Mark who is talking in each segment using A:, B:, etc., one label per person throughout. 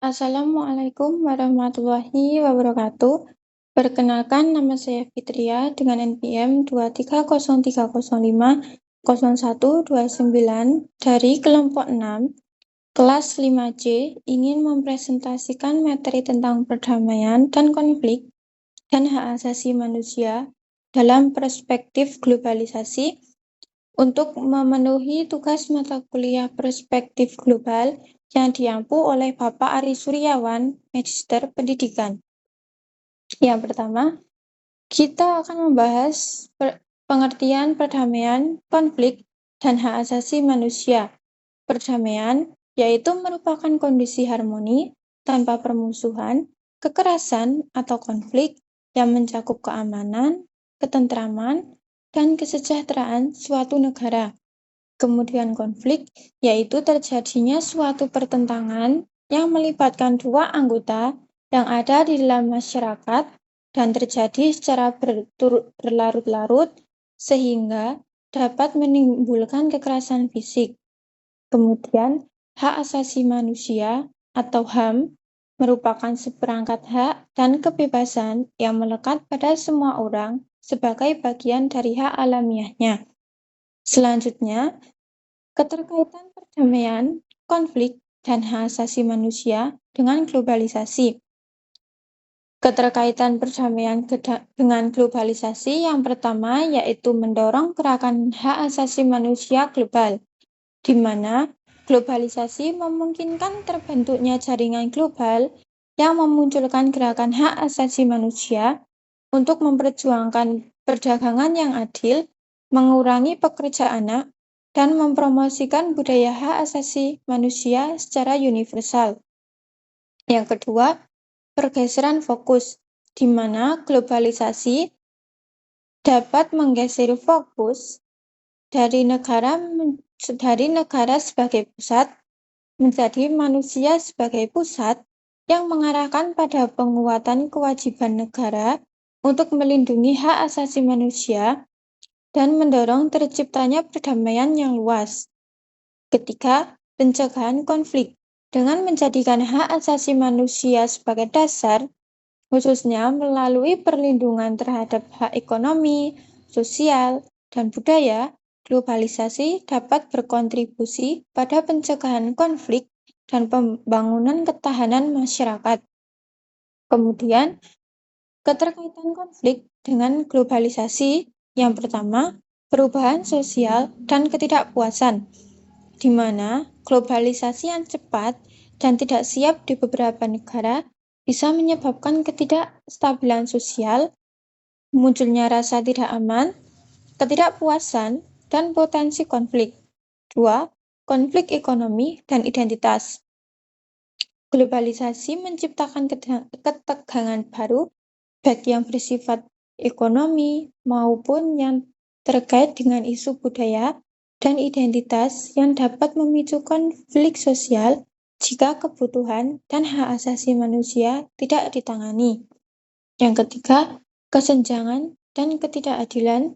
A: Assalamualaikum warahmatullahi wabarakatuh. Perkenalkan, nama saya Fitria dengan NPM 23030500129 dari kelompok 6, kelas 5C, ingin mempresentasikan materi tentang perdamaian dan konflik dan hak asasi manusia dalam perspektif globalisasi. Untuk memenuhi tugas mata kuliah Perspektif Global yang diampu oleh Bapak Ari Suryawan, Magister Pendidikan. Yang pertama, kita akan membahas pengertian perdamaian, konflik, dan hak asasi manusia. Perdamaian yaitu merupakan kondisi harmoni tanpa permusuhan, kekerasan, atau konflik yang mencakup keamanan, ketentraman, dan kesejahteraan suatu negara. Kemudian konflik yaitu terjadinya suatu pertentangan yang melibatkan dua anggota yang ada di dalam masyarakat dan terjadi secara berlarut-larut sehingga dapat menimbulkan kekerasan fisik. Kemudian hak asasi manusia atau HAM merupakan seperangkat hak dan kebebasan yang melekat pada semua orang sebagai bagian dari hak alamiahnya. Selanjutnya, keterkaitan perdamaian, konflik, dan hak asasi manusia dengan globalisasi. Keterkaitan perdamaian dengan globalisasi yang pertama yaitu mendorong gerakan hak asasi manusia global, di mana globalisasi memungkinkan terbentuknya jaringan global yang memunculkan gerakan hak asasi manusia untuk memperjuangkan perdagangan yang adil, mengurangi pekerja anak, dan mempromosikan budaya hak asasi manusia secara universal. Yang kedua, pergeseran fokus, di mana globalisasi dapat menggeser fokus dari negara sebagai pusat menjadi manusia sebagai pusat yang mengarahkan pada penguatan kewajiban negara untuk melindungi hak asasi manusia dan mendorong terciptanya perdamaian yang luas. Ketiga, pencegahan konflik dengan menjadikan hak asasi manusia sebagai dasar, khususnya melalui perlindungan terhadap hak ekonomi, sosial, dan budaya. Globalisasi dapat berkontribusi pada pencegahan konflik dan pembangunan ketahanan masyarakat. Kemudian, keterkaitan konflik dengan globalisasi yang pertama, perubahan sosial dan ketidakpuasan, di mana globalisasi yang cepat dan tidak siap di beberapa negara bisa menyebabkan ketidakstabilan sosial, munculnya rasa tidak aman, ketidakpuasan, dan potensi konflik. 2. Konflik ekonomi dan identitas. Globalisasi menciptakan ketegangan baru baik yang bersifat ekonomi maupun yang terkait dengan isu budaya dan identitas yang dapat memicu konflik sosial jika kebutuhan dan hak asasi manusia tidak ditangani. Yang ketiga, kesenjangan dan ketidakadilan,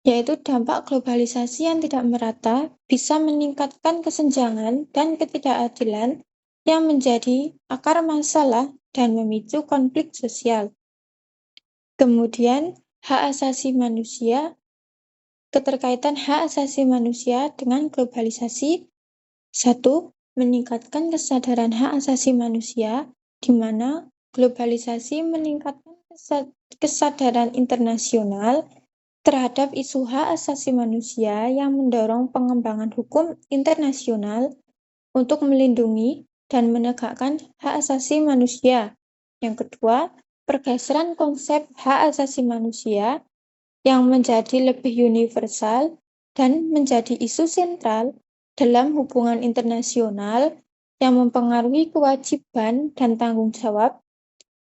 A: yaitu dampak globalisasi yang tidak merata bisa meningkatkan kesenjangan dan ketidakadilan yang menjadi akar masalah dan memicu konflik sosial. Kemudian, hak asasi manusia, keterkaitan hak asasi manusia dengan globalisasi. 1. Meningkatkan kesadaran hak asasi manusia, di mana globalisasi meningkatkan kesadaran internasional terhadap isu hak asasi manusia yang mendorong pengembangan hukum internasional untuk melindungi dan menegakkan hak asasi manusia. Yang kedua, pergeseran konsep hak asasi manusia yang menjadi lebih universal dan menjadi isu sentral dalam hubungan internasional yang mempengaruhi kewajiban dan tanggung jawab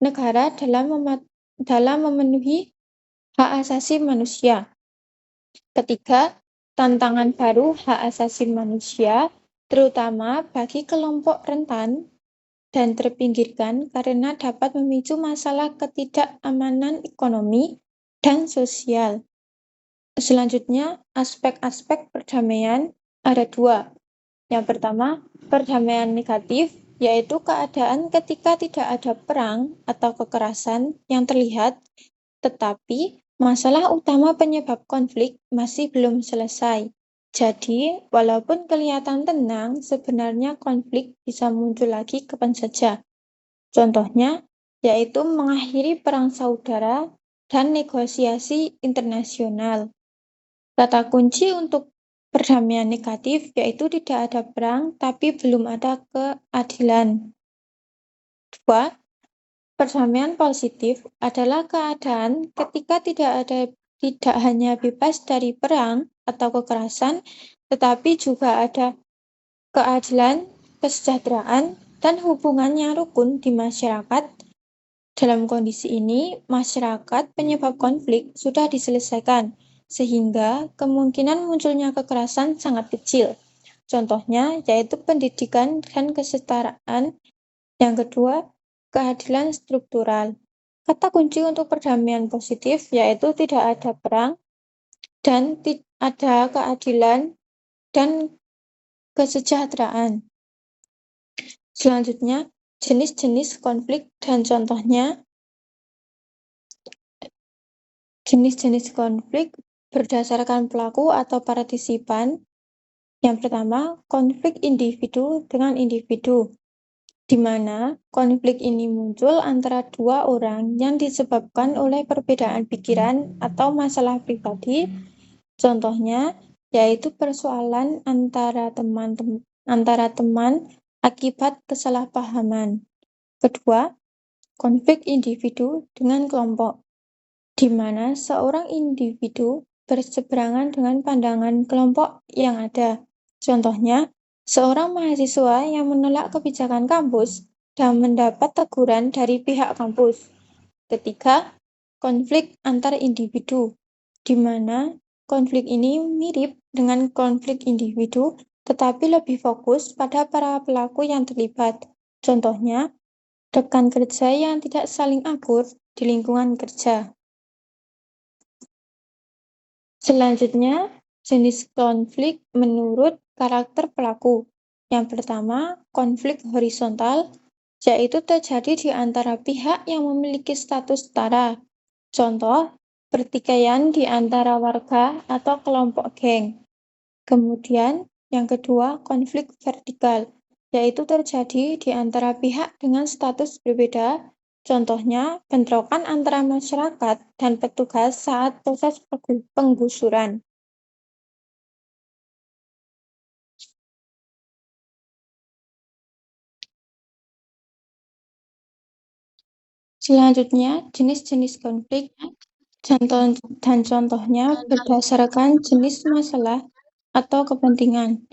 A: negara dalam memenuhi hak asasi manusia. Ketiga, tantangan baru hak asasi manusia, terutama bagi kelompok rentan dan terpinggirkan karena dapat memicu masalah ketidakamanan ekonomi dan sosial. Selanjutnya, aspek-aspek perdamaian ada 2. Yang pertama, perdamaian negatif yaitu keadaan ketika tidak ada perang atau kekerasan yang terlihat, tetapi masalah utama penyebab konflik masih belum selesai. Jadi, walaupun kelihatan tenang, sebenarnya konflik bisa muncul lagi kapan saja. Contohnya, yaitu mengakhiri perang saudara dan negosiasi internasional. Kata kunci untuk perdamaian negatif yaitu tidak ada perang, tapi belum ada keadilan. 2. Perdamaian positif adalah keadaan ketika tidak hanya bebas dari perang atau kekerasan, tetapi juga ada keadilan, kesejahteraan, dan hubungan yang rukun di masyarakat. Dalam kondisi ini, masyarakat penyebab konflik sudah diselesaikan, sehingga kemungkinan munculnya kekerasan sangat kecil. Contohnya yaitu pendidikan dan kesetaraan. Yang kedua, keadilan struktural. Kata kunci untuk perdamaian positif yaitu tidak ada perang dan ada keadilan dan kesejahteraan. Selanjutnya, jenis-jenis konflik dan contohnya. Jenis-jenis konflik berdasarkan pelaku atau partisipan. Yang pertama, konflik individu dengan individu, di mana konflik ini muncul antara dua orang yang disebabkan oleh perbedaan pikiran atau masalah pribadi. Contohnya, yaitu persoalan antara teman akibat kesalahpahaman. Kedua, konflik individu dengan kelompok, di mana seorang individu berseberangan dengan pandangan kelompok yang ada. Contohnya, seorang mahasiswa yang menolak kebijakan kampus dan mendapat teguran dari pihak kampus. Ketiga, konflik antar individu, di mana konflik ini mirip dengan konflik individu, tetapi lebih fokus pada para pelaku yang terlibat. Contohnya, rekan kerja yang tidak saling akur di lingkungan kerja. Selanjutnya, jenis konflik menurut karakter pelaku. Yang pertama, konflik horizontal, yaitu terjadi di antara pihak yang memiliki status setara. Contoh, pertikaian di antara warga atau kelompok geng. Kemudian, yang kedua, konflik vertikal, yaitu terjadi di antara pihak dengan status berbeda. Contohnya, bentrokan antara masyarakat dan petugas saat proses penggusuran. Selanjutnya, jenis-jenis konflik dan contohnya berdasarkan jenis masalah atau kepentingan.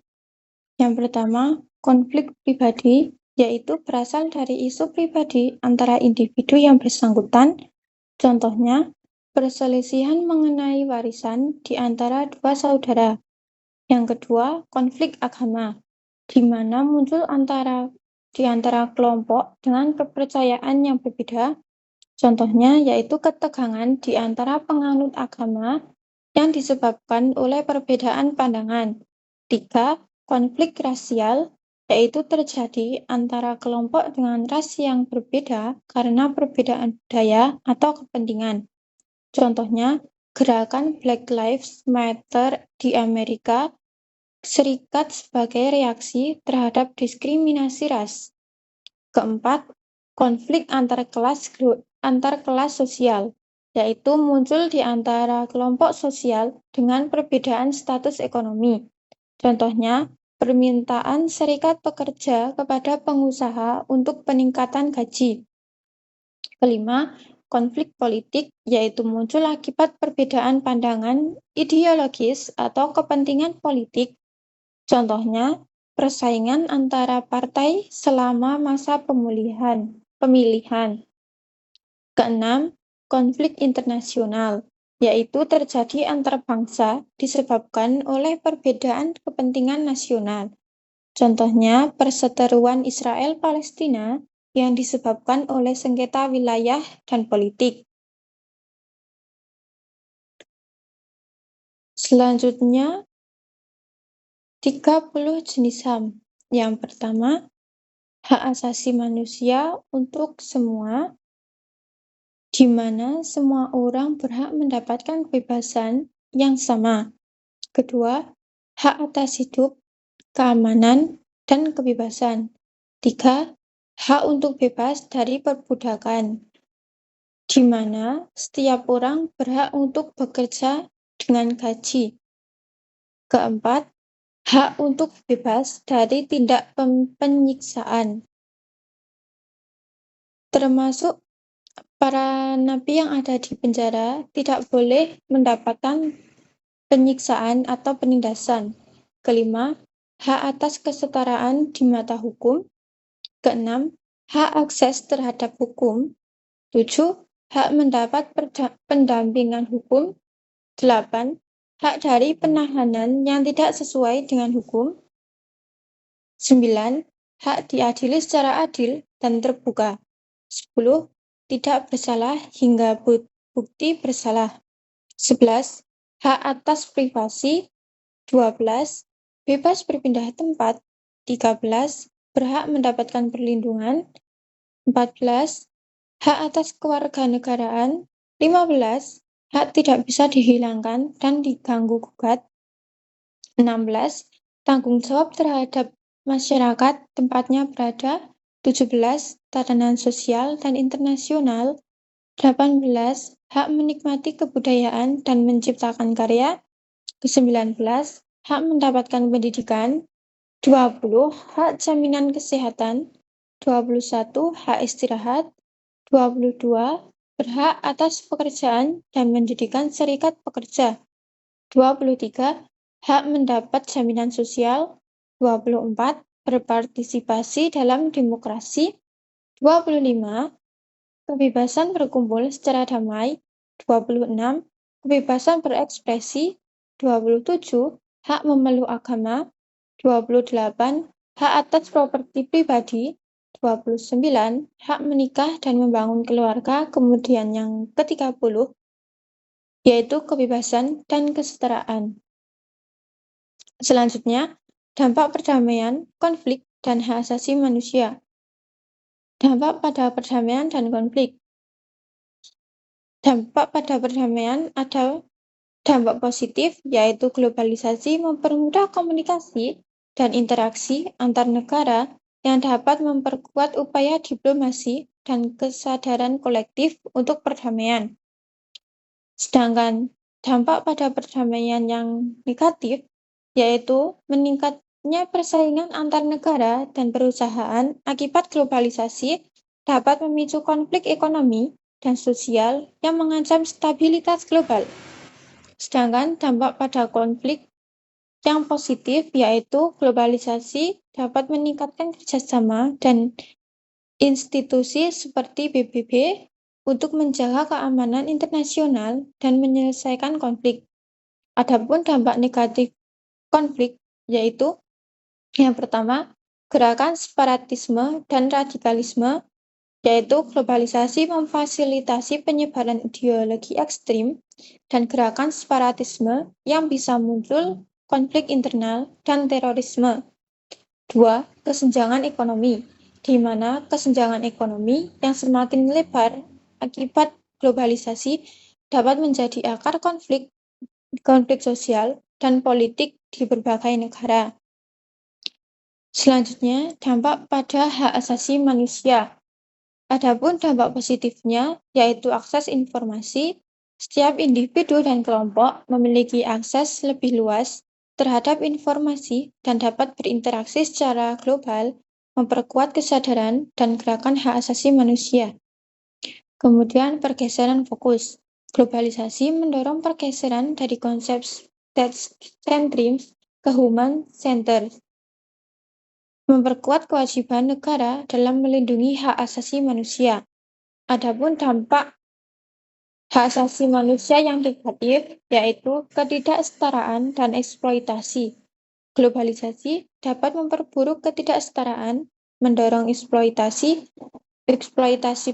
A: Yang pertama, konflik pribadi, yaitu berasal dari isu pribadi antara individu yang bersangkutan. Contohnya, perselisihan mengenai warisan di antara dua saudara. Yang kedua, konflik agama, di mana muncul di antara kelompok dengan kepercayaan yang berbeda. Contohnya yaitu ketegangan di antara penganut agama yang disebabkan oleh perbedaan pandangan. 3. Konflik rasial, yaitu terjadi antara kelompok dengan ras yang berbeda karena perbedaan budaya atau kepentingan. Contohnya, gerakan Black Lives Matter di Amerika Serikat sebagai reaksi terhadap diskriminasi ras. Keempat, konflik antar kelas sosial, yaitu muncul di antara kelompok sosial dengan perbedaan status ekonomi. Contohnya, permintaan serikat pekerja kepada pengusaha untuk peningkatan gaji. Kelima, konflik politik, yaitu muncul akibat perbedaan pandangan ideologis atau kepentingan politik. Contohnya, persaingan antara partai selama masa pemilihan. Keenam, konflik internasional, yaitu terjadi antar bangsa disebabkan oleh perbedaan kepentingan nasional. Contohnya, perseteruan Israel-Palestina yang disebabkan oleh sengketa wilayah dan politik. Selanjutnya, 30 jenis HAM. Yang pertama, hak asasi manusia untuk semua, di mana semua orang berhak mendapatkan kebebasan yang sama. Kedua, hak atas hidup, keamanan, dan kebebasan. 3. Hak untuk bebas dari perbudakan, di mana setiap orang berhak untuk bekerja dengan gaji. Keempat, hak untuk bebas dari tindak penyiksaan, termasuk para napi yang ada di penjara tidak boleh mendapatkan penyiksaan atau penindasan. Kelima, hak atas kesetaraan di mata hukum. Keenam, hak akses terhadap hukum. 7. Hak mendapat pendampingan hukum. 8. Hak dari penahanan yang tidak sesuai dengan hukum. 9. Hak diadili secara adil dan terbuka. 10. Tidak bersalah hingga bukti bersalah. 11. Hak atas privasi. 12. Bebas berpindah tempat. 13. Berhak mendapatkan perlindungan. 14. Hak atas kewarganegaraan. 15. Hak tidak bisa dihilangkan dan diganggu-gugat. 16. Tanggung jawab terhadap masyarakat tempatnya berada. 17. Tatanan sosial dan internasional. 18. Hak menikmati kebudayaan dan menciptakan karya. Ke-19. Hak mendapatkan pendidikan. 20. Hak jaminan kesehatan. 21. Hak istirahat. 22. Berhak atas pekerjaan dan mendirikan serikat pekerja. 23. Hak mendapat jaminan sosial. 24. Berpartisipasi dalam demokrasi. 25. Kebebasan berkumpul secara damai. 26. Kebebasan berekspresi. 27. Hak memeluk agama. 28. Hak atas properti pribadi. 29. Hak menikah dan membangun keluarga. Kemudian yang ke-30, yaitu kebebasan dan kesetaraan. Selanjutnya, dampak perdamaian, konflik, dan hak asasi manusia. Dampak pada perdamaian dan konflik. Dampak pada perdamaian ada dampak positif, yaitu globalisasi mempermudah komunikasi dan interaksi antar negara yang dapat memperkuat upaya diplomasi dan kesadaran kolektif untuk perdamaian. Sedangkan dampak pada perdamaian yang negatif, yaitu meningkatnya persaingan antar negara dan perusahaan akibat globalisasi dapat memicu konflik ekonomi dan sosial yang mengancam stabilitas global. Sedangkan dampak pada konflik yang positif, yaitu globalisasi dapat meningkatkan kerjasama dan institusi seperti PBB untuk menjaga keamanan internasional dan menyelesaikan konflik. Adapun dampak negatif konflik, yaitu yang pertama, gerakan separatisme dan radikalisme, yaitu globalisasi memfasilitasi penyebaran ideologi ekstrim dan gerakan separatisme yang bisa muncul konflik internal dan terorisme. 2. Kesenjangan ekonomi, di mana kesenjangan ekonomi yang semakin lebar akibat globalisasi dapat menjadi akar konflik sosial dan politik di berbagai negara. Selanjutnya, dampak pada hak asasi manusia. Adapun dampak positifnya, yaitu akses informasi, setiap individu dan kelompok memiliki akses lebih luas terhadap informasi dan dapat berinteraksi secara global, memperkuat kesadaran dan gerakan hak asasi manusia. Kemudian pergeseran fokus. Globalisasi mendorong pergeseran dari konsep state-centered ke human-centered, memperkuat kewajiban negara dalam melindungi hak asasi manusia. Adapun dampak hak asasi manusia yang negatif, yaitu ketidaksetaraan dan eksploitasi. Globalisasi dapat memperburuk ketidaksetaraan, mendorong eksploitasi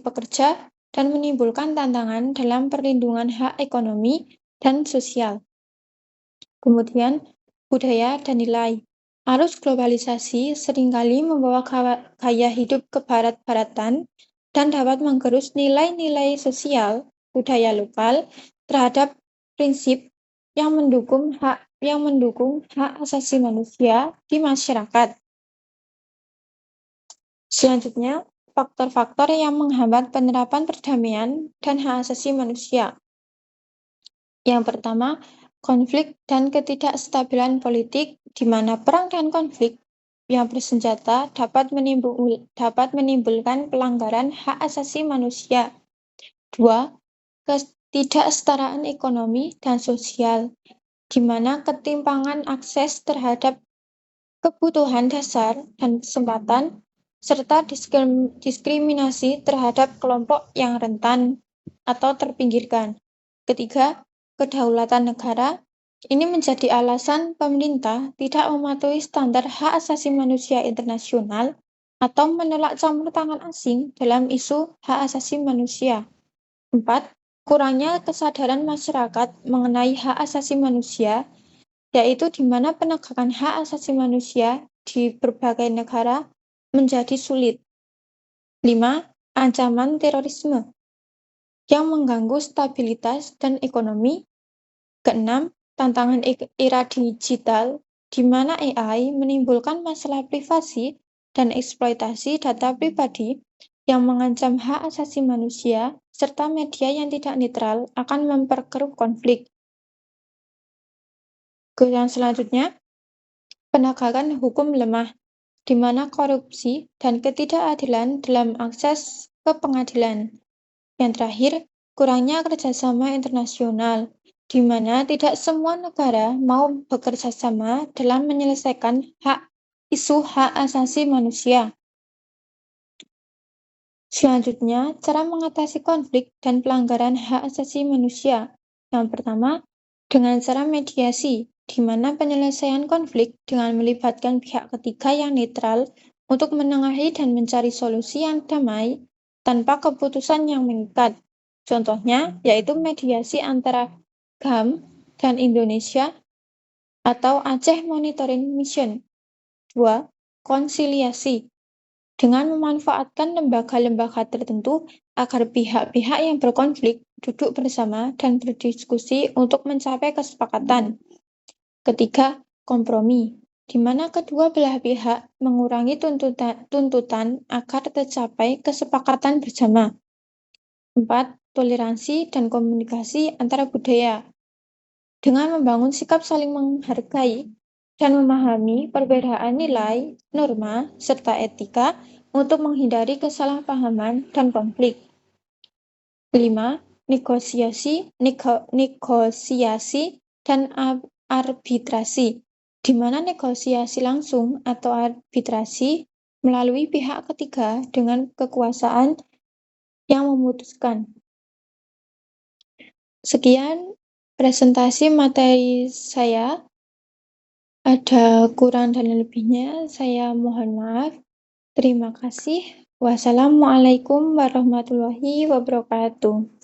A: pekerja, dan menimbulkan tantangan dalam perlindungan hak ekonomi dan sosial. Kemudian, budaya dan nilai. Arus globalisasi seringkali membawa gaya hidup kebarat-baratan dan dapat menggerus nilai-nilai sosial budaya lokal terhadap prinsip yang mendukung hak asasi manusia di masyarakat. Selanjutnya, faktor-faktor yang menghambat penerapan perdamaian dan hak asasi manusia. Yang pertama, konflik dan ketidakstabilan politik, di mana perang dan konflik yang bersenjata dapat menimbulkan pelanggaran hak asasi manusia. 2. Ketidaksetaraan ekonomi dan sosial, di mana ketimpangan akses terhadap kebutuhan dasar dan kesempatan, serta diskriminasi terhadap kelompok yang rentan atau terpinggirkan. Ketiga, kedaulatan negara. Ini menjadi alasan pemerintah tidak mematuhi standar hak asasi manusia internasional atau menolak campur tangan asing dalam isu hak asasi manusia. 4. Kurangnya kesadaran masyarakat mengenai hak asasi manusia, yaitu di mana penegakan hak asasi manusia di berbagai negara menjadi sulit. 5. Ancaman terorisme yang mengganggu stabilitas dan ekonomi. Keenam, tantangan era digital, di mana AI menimbulkan masalah privasi dan eksploitasi data pribadi yang mengancam hak asasi manusia, serta media yang tidak netral akan memperkeruh konflik. Yang selanjutnya, penegakan hukum lemah, di mana korupsi dan ketidakadilan dalam akses ke pengadilan. Yang terakhir, kurangnya kerjasama internasional, di mana tidak semua negara mau bekerja sama dalam menyelesaikan isu hak asasi manusia. Selanjutnya, cara mengatasi konflik dan pelanggaran hak asasi manusia. Yang pertama, dengan cara mediasi, di mana penyelesaian konflik dengan melibatkan pihak ketiga yang netral untuk menengahi dan mencari solusi yang damai tanpa keputusan yang mengikat. Contohnya, yaitu mediasi antara GAM dan Indonesia atau Aceh Monitoring Mission. 2. Konsiliasi, dengan memanfaatkan lembaga-lembaga tertentu agar pihak-pihak yang berkonflik duduk bersama dan berdiskusi untuk mencapai kesepakatan. Ketiga, kompromi, di mana kedua belah pihak mengurangi tuntutan agar tercapai kesepakatan bersama. 4. Toleransi dan komunikasi antara budaya, dengan membangun sikap saling menghargai dan memahami perbedaan nilai, norma, serta etika untuk menghindari kesalahpahaman dan konflik. 5. Negosiasi dan arbitrasi, di mana negosiasi langsung atau arbitrasi melalui pihak ketiga dengan kekuasaan yang memutuskan. Sekian presentasi materi saya. Ada kurang dan lebihnya, saya mohon maaf. Terima kasih. Wassalamualaikum warahmatullahi wabarakatuh.